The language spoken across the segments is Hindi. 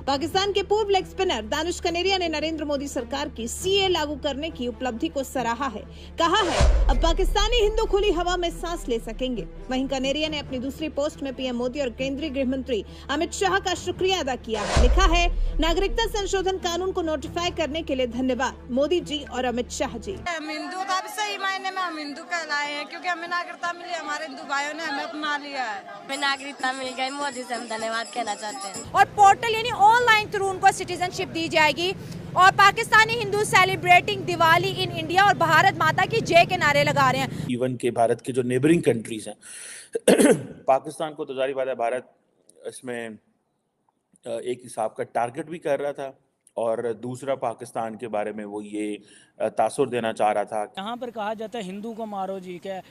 पाकिस्तान के पूर्व लेग स्पिनर दानिश कनेरिया ने नरेंद्र मोदी सरकार की सीए लागू करने की उपलब्धि को सराहा है। कहा है अब पाकिस्तानी हिंदू खुली हवा में सांस ले सकेंगे। वहीं कनेरिया ने अपनी दूसरी पोस्ट में पीएम मोदी और केंद्रीय गृह मंत्री अमित शाह का शुक्रिया अदा किया है। लिखा है, नागरिकता संशोधन कानून को नोटिफाई करने के लिए धन्यवाद मोदी जी और अमित शाह जी। हम हिंदू का सही मायने में हम हिंदू कहलाए हैं, क्योंकि हमें नागरिकता मिली, हमारे हिंदू भाइयों ने हमें अपना लिया है। हमें नागरिकता मिल गई, मोदी से हम धन्यवाद कहना चाहते हैं। और पोर्टल यानी ऑनलाइन थ्रू उनको सिटीजनशिप दी जाएगी और Pakistani Hindu celebrating Diwali in India और भारत माता की जय के नारे लगा रहे हैं। इवन के भारत के जो नेबरिंग कंट्रीज हैं पाकिस्तान को तो जारी बात है, भारत इसमें एक हिसाब का टारगेट भी कर रहा था और दूसरा पाकिस्तान के बारे में वो ये तासुर देना चाह रहा था। यहाँ पर कहा जाता है हिंदू को मारो जी, क्या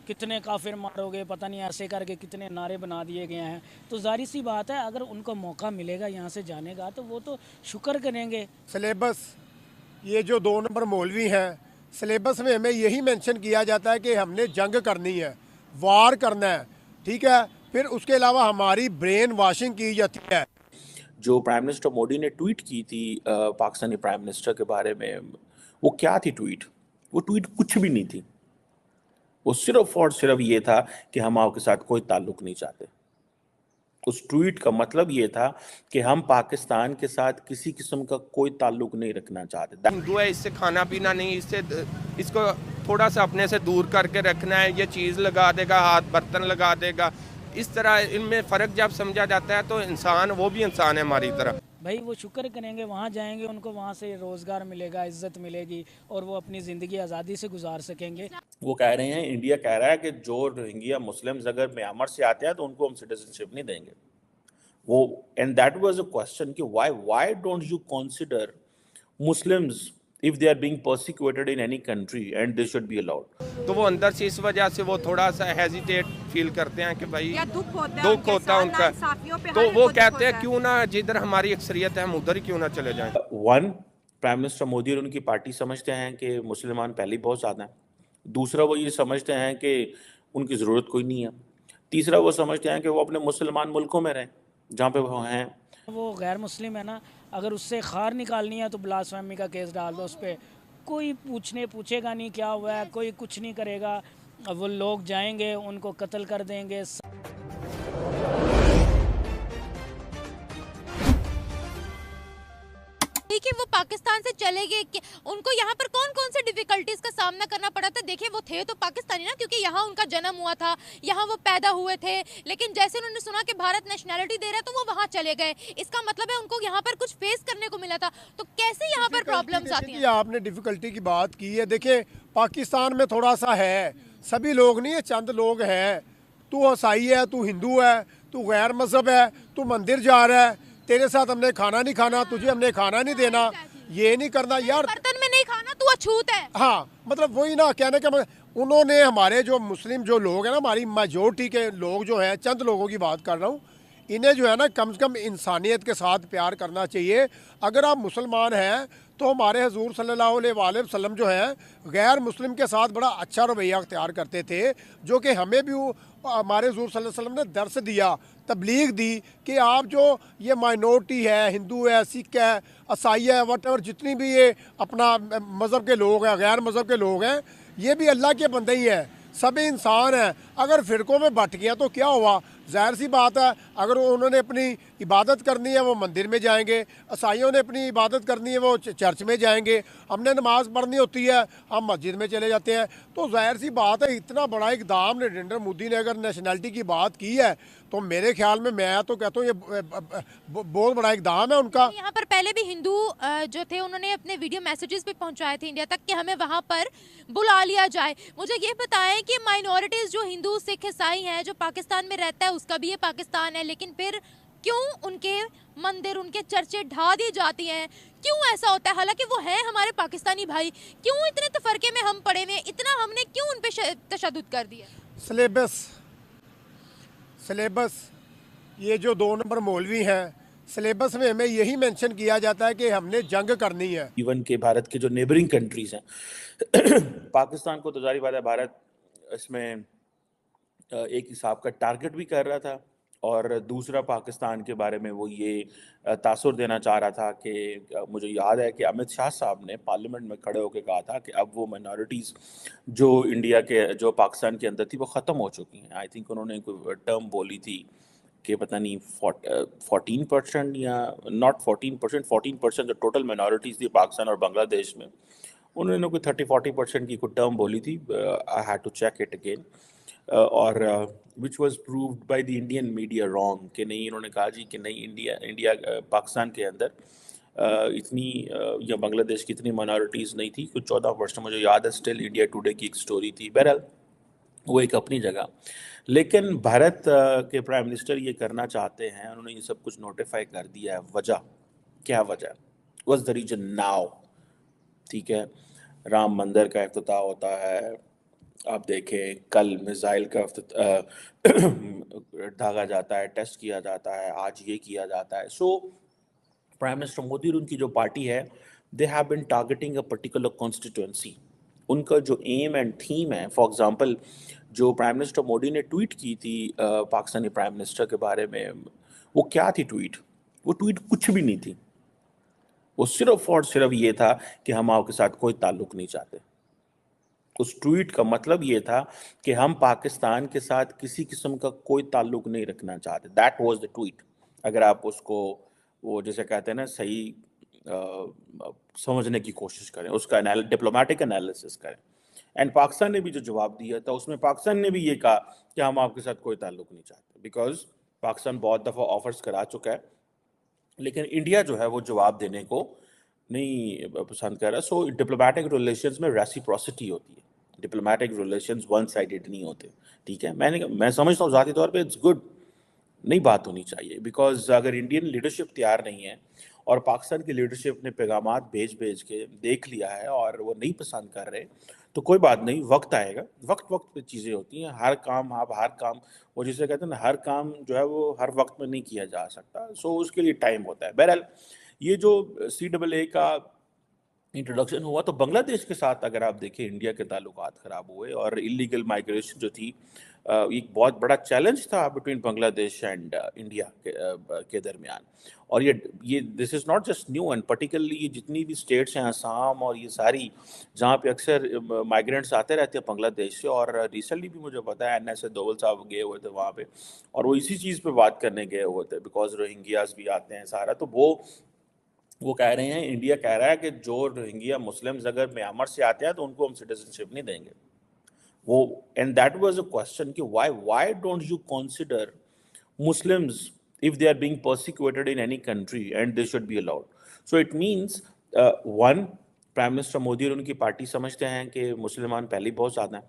कितने काफिर मारोगे, पता नहीं ऐसे करके कितने नारे बना दिए गए हैं। तो जाहिर सी बात है, अगर उनको मौका मिलेगा यहाँ से जाने का तो वो तो शुक्र करेंगे। सिलेबस ये जो 2 नंबर मौलवी हैं, सिलेबस में हमें यही मेंशन किया जाता है कि हमने जंग करनी है, वार करना है, ठीक है। फिर उसके अलावा हमारी ब्रेन वॉशिंग की जाती है। जो प्राइम मिनिस्टर मोदी ने ट्वीट की थी पाकिस्तानी प्राइम मिनिस्टर के बारे में, वो क्या थी ट्वीट? वो ट्वीट कुछ भी नहीं थी। वो सिर्फ और सिर्फ ये था कि हम आपके साथ कोई ताल्लुक नहीं चाहते। उस ट्वीट का मतलब ये था कि हम पाकिस्तान के साथ किसी किस्म का कोई ताल्लुक नहीं रखना चाहते। हिंदू है, इससे खाना पीना नहीं, इसको थोड़ा सा अपने से दूर करके रखना है। ये चीज़ लगा देगा, हाथ बर्तन लगा देगा, इस तरह इनमें फ़र्क जब समझा जाता है तो इंसान वो भी इंसान है हमारी तरह। भाई वो शुक्र करेंगे, वहाँ जाएंगे, उनको वहाँ से रोज़गार मिलेगा, इज्जत मिलेगी और वो अपनी ज़िंदगी आज़ादी से गुजार सकेंगे। वो कह रहे हैं, इंडिया कह रहा है कि जो रोहिंग्या मुस्लिम्स अगर म्यांमार से आते हैं तो उनको हम सिटीजनशिप नहीं देंगे। वो and that was a question कि why don't you consider Muslims if they are being persecuted in any country and they should be allowed। तो वो अंदर से इस वजह से वो थोड़ा सा हेजिटेट फील करते हैं कि भाई दुख होता है उनका, तो वो कहते हैं क्यों ना जिधर हमारी अक्सरियत है हम उधर ही क्यों ना चले जाएं। वन, प्राइम मिनिस्टर मोदी और उनकी पार्टी समझते हैं कि मुसलमान पहले ही बहुत ज़्यादा हैं। दूसरा, वो ये समझते हैं कि उनकी ज़रूरत कोई नहीं है। तीसरा, वो समझते हैं कि वो अपने मुसलमान मुल्कों में रहें जहाँ पे वो हैं। वो गैर मुस्लिम है ना, अगर उससे खार निकालनी है तो ब्लास्फेमी का केस डाल दो उस पर। कोई पूछेगा नहीं क्या हुआ है, कोई कुछ नहीं करेगा। वो लोग जाएंगे, उनको कत्ल कर देंगे। देखिए वो पाकिस्तान से चले गए, उनको यहाँ पर कौन कौन से डिफिकल्टीज का सामना करना पड़ा था। देखिए वो थे तो पाकिस्तानी ना, क्योंकि यहाँ उनका जन्म हुआ था, यहाँ वो पैदा हुए थे, लेकिन जैसे उन्होंने सुना कि भारत नेशनैलिटी दे रहा है तो वो वहाँ चले गए। इसका मतलब है उनको यहाँ पर कुछ फेस करने को मिला था। तो कैसे यहाँ पर प्रॉब्लम्स आती हैं? आपने डिफिकल्टी की बात की है। देखिए पाकिस्तान में थोड़ा सा है, सभी लोग नहीं है, चंद लोग हैं। तू ईसाई है, तू हिंदू है, तू गैर मजहब है, तू मंदिर जा रहा है, तेरे साथ हमने खाना नहीं खाना, तुझे हमने खाना नहीं देना, ये नहीं करना यार, बर्तन में नहीं खाना, तू अछूत है। हाँ, मतलब वही ना कहने का उन्होंने हमारे जो मुस्लिम जो लोग हैं ना, हमारी मेजोरिटी के लोग जो हैं, चंद लोगों की बात कर रहा हूँ, इन्हें जो है ना कम से कम इंसानियत के साथ प्यार करना चाहिए। अगर आप मुसलमान हैं तो हमारे हुजूर सल्लल्लाहु अलैहि वसल्लम जो हैं गैर मुस्लिम के साथ बड़ा अच्छा रवैया अख्तियार करते थे, जो कि हमें भी हमारे हुजूर सल्लल्लाहु अलैहि वसल्लम ने दर्स दिया, तबलीग दी कि आप जो ये माइनॉरिटी है, हिंदू है, सिख है, ईसाई है, वट जितनी भी ये अपना मज़हब के लोग हैं, गैर मज़हब के लोग हैं, ये भी अल्लाह के बंदे ही हैं, सभी इंसान हैं। अगर फ़िरक़ों में बट गया तो क्या हुआ? ज़ाहिर सी बात है, अगर उन्होंने अपनी इबादत करनी है वो मंदिर में जाएंगे, ईसाइयों ने अपनी इबादत करनी है वो चर्च में जाएंगे, हमने नमाज़ पढ़नी होती है हम मस्जिद में चले जाते हैं। तो ज़ाहिर सी बात है, इतना बड़ा इक़दाम नरेंद्र मोदी ने अगर नेशनैलिटी की बात की है तो मेरे ख्याल में मैं तो कहता हूँ ये बहुत बड़ा इक़दाम है उनका। यहाँ पर पहले भी हिंदू जो थे उन्होंने अपने वीडियो मैसेजेस भी पहुँचाए थे इंडिया तक कि हमें वहाँ पर बुला लिया जाए। मुझे ये बताएं कि माइनॉरिटीज़ जो हिंदू, सिख, ईसाई हैं, जो पाकिस्तान में रहता है उसका भी ये पाकिस्तान है, लेकिन फिर क्यों उनके मंदिर, उनके चर्चे ढा दी जाती हैं? क्यों ऐसा होता है? हालांकि वो हैं हमारे पाकिस्तानी भाई, क्यों इतने तफरके में हम पड़े हुए हैं? इतना हमने क्यों उन पे तशद्दुद कर दिया? सिलेबस ये जो 2 नंबर मौलवी हैं, सिलेबस में हमें यही मेंशन किया जाता है कि हमने जंग करनी है। इवन के भारत के जो नेबरिंग कंट्रीज हैं पाकिस्तान को तो जारी बात है, भारत इसमें एक हिसाब का टारगेट भी कर रहा था और दूसरा पाकिस्तान के बारे में वो ये तासुर देना चाह रहा था कि मुझे याद है कि अमित शाह साहब ने पार्लियामेंट में खड़े होकर कहा था कि अब वो माइनॉरिटीज़ जो पाकिस्तान के अंदर थी वो ख़त्म हो चुकी हैं। आई थिंक उन्होंने कोई टर्म बोली थी कि पता नहीं 14% या नॉट 14%, 14% जो टोटल माइनॉरिटीज़ थी पाकिस्तान और बांग्लादेश में, उन्होंने कोई 30-40% की कोई टर्म बोली थी। I had to check it again और which was proved by the Indian media wrong कि नहीं, इन्होंने कहा जी कि नहीं इंडिया पाकिस्तान के अंदर इतनी या बांग्लादेश की इतनी माइनॉरिटीज़ नहीं थी, कुछ 14% मुझे याद है। स्टिल इंडिया टुडे की एक स्टोरी थी। बहरहाल वो एक अपनी जगह, लेकिन भारत के प्राइम मिनिस्टर ये करना चाहते हैं, उन्होंने ये सब कुछ नोटिफाई कर दिया है। वजह क्या वजह वाज द रीजन नाउ? ठीक है, राम मंदिर का इफ्तिताह होता है, आप देखें कल मिसाइल का दागा जाता है, टेस्ट किया जाता है, आज ये किया जाता है। सो प्राइम मिनिस्टर मोदी और उनकी जो पार्टी है, they have been targeting a particular constituency. उनका जो एम एंड थीम है, फॉर एग्जांपल जो प्राइम मिनिस्टर मोदी ने ट्वीट की थी पाकिस्तानी प्राइम मिनिस्टर के बारे में, वो क्या थी ट्वीट? वो ट्वीट कुछ भी नहीं थी। वो सिर्फ और सिर्फ ये था कि हम आपके साथ कोई ताल्लुक नहीं चाहते। उस ट्वीट का मतलब ये था कि हम पाकिस्तान के साथ किसी किस्म का कोई ताल्लुक नहीं रखना चाहते। That was the tweet. अगर आप उसको वो जैसे कहते हैं ना सही समझने की कोशिश करें, उसका डिप्लोमेटिक एनालिसिस करें। एंड पाकिस्तान ने भी जो जवाब दिया था उसमें पाकिस्तान ने भी ये कहा कि हम आपके साथ कोई ताल्लुक नहीं चाहते, बिकॉज पाकिस्तान बहुत दफ़ा ऑफर्स करा चुका है, लेकिन इंडिया जो है वो जवाब देने को नहीं पसंद कर रहा। सो डिप्लोमेटिक रिलेशंस में रेसिप्रोसिटी होती है, डिप्लोमेटिक रिलेशंस वन साइडेड नहीं होते। ठीक है, मैं समझता हूँ ज़ाती तौर पे इट्स गुड, नहीं बात होनी चाहिए, बिकॉज अगर इंडियन लीडरशिप तैयार नहीं है और पाकिस्तान की लीडरशिप ने पैगामात भेज के देख लिया है और वो नहीं पसंद कर रहे, तो कोई बात नहीं, वक्त आएगा। वक्त पे चीज़ें होती हैं। हर काम वो जिसे कहते हैं ना, हर काम जो है वो हर वक्त में नहीं किया जा सकता। सो उसके लिए टाइम होता है। बहरहाल ये जो CAA का इंट्रोडक्शन हुआ, तो बांग्लादेश के साथ अगर आप देखें इंडिया के ताल्लुकात ख़राब हुए और इलीगल माइग्रेशन जो थी, एक बहुत बड़ा चैलेंज था बिटवीन बांग्लादेश एंड इंडिया के दरमियान। और ये this is not just new, and particularly ये जितनी भी स्टेट्स हैं, असम और ये सारी, जहाँ पे अक्सर माइग्रेंट्स आते रहते हैं बांग्लादेश से। और रिसेंटली भी मुझे पता है NSA दोवल साहब गए हुए थे वहाँ पे, और वो इसी चीज़ पे बात करने गए हुए थे, बिकॉज रोहिंग्यास भी आते हैं सारा। तो वो कह रहे हैं, इंडिया कह रहा है कि जो रोहिंग्या मुस्लिम्स अगर म्यांमार से आते हैं तो उनको हम सिटीजनशिप नहीं देंगे। वो and that was a question कि why don't you consider Muslims if they are being persecuted in any country and they should be allowed. So it means one, prime minister Modi और उनकी पार्टी समझते हैं कि मुसलमान पहले ही बहुत ज़्यादा हैं,